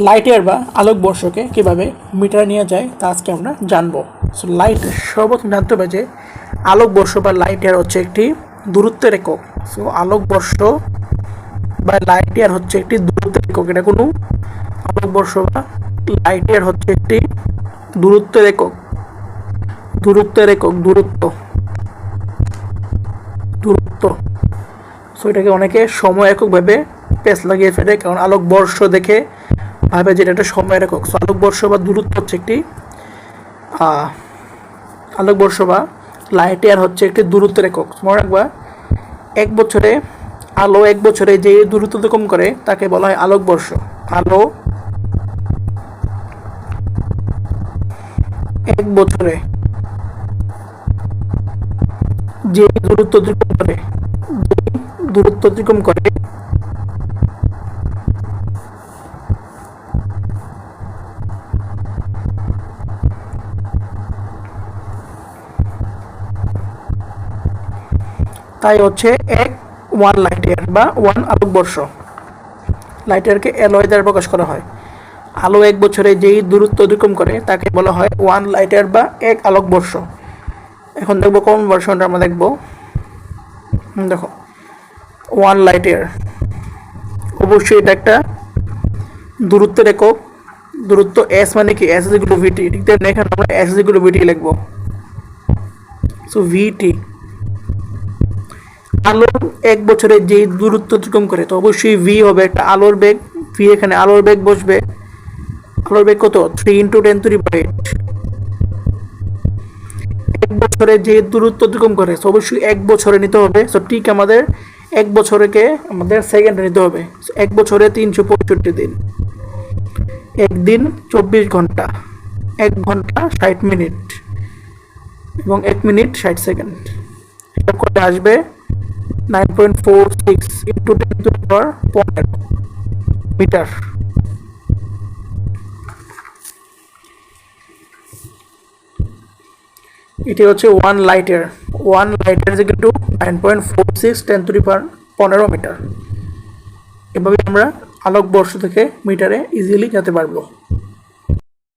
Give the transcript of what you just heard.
Light year বা আলোকবর্ষকে কীভাবে metre নিয়ে যায় তা আজকে আমরা জানবো। সো লাইট সর্বপ্রথম জানতে হবে যে আলোকবর্ষ বা লাইট ইয়ার হচ্ছে একটি দূরত্বের একক। সো আলোকবর্ষ বা লাইট ইয়ার হচ্ছে একটি দূরত্বের একক। এটা কোনো আলোকবর্ষ বা লাইট ইয়ার হচ্ছে একটি দূরত্বের একক। দূরত্ব। সো এটাকে অনেকে সময় একক ভাবে পেস লাগিয়ে ফেলে, কারণ আলোকবর্ষ দেখে ভাবে যে এটা একটা সময়ের একক। সো আলোকবর্ষ বা দূরত্ব হচ্ছে একটি আলোকবর্ষ বা লাইট ইয়ার হচ্ছে একটি দূরত্বের একক। মনে রাখবা, আলো এক বছরে যে দূরত্ব অতিক্রম করে তাকে বলা হয় আলোকবর্ষ। আলো এক বছরে যে দূরত্ব অতিক্রম করে তাই হচ্ছে ওয়ান লাইট ইয়ার বা ওয়ান আলোকবর্ষ। লাইট ইয়ারকে এলওয়াই দ্বারা প্রকাশ করা হয়। আলো এক বছরে যেই দূরত্ব অতিক্রম করে তাকে বলা হয় ওয়ান লাইট ইয়ার বা এক আলোকবর্ষ। এখন দেখবো কোন ভার্সনটা আমরা দেখবো। দেখো, ওয়ান লাইট ইয়ার অবশ্যই এটা একটা দূরত্বের একক। দূরত্ব এস মানে কি? এস ইকুয়াল টু ভিটি। ঠিক আছে, এখানে আমরা এস ইকুয়াল টু ভিটি লিখবো। সো ভিটি আলোর এক বছরে যে দূরত্ব অতিক্রম করে, তো অবশ্যই ভি হবে একটা আলোর বেগ। ভি এখানে আলোর বেগ বসবে। আলোর বেগ কত? 3 × 10⁸। এক বছরে যে দূরত্ব অতিক্রম করে, অবশ্যই এক বছরে নিতে হবে। সো ঠিক আমাদের এক বছরকে আমাদের সেকেন্ডে নিতে হবে। এক বছরে 365 দিন, একদিন 24 ঘন্টা, 1 ঘন্টা 60 মিনিট এবং 1 মিনিট 60 সেকেন্ড। এটা করে আসবে 9.46 × 10⁻15 মিটার। এটি হচ্ছে one light year. One light year equal to 9.46 10⁻15 metre. এভাবে আমরা আলোকবর্ষ থেকে মিটারে ইজিলি যেতে পারবো।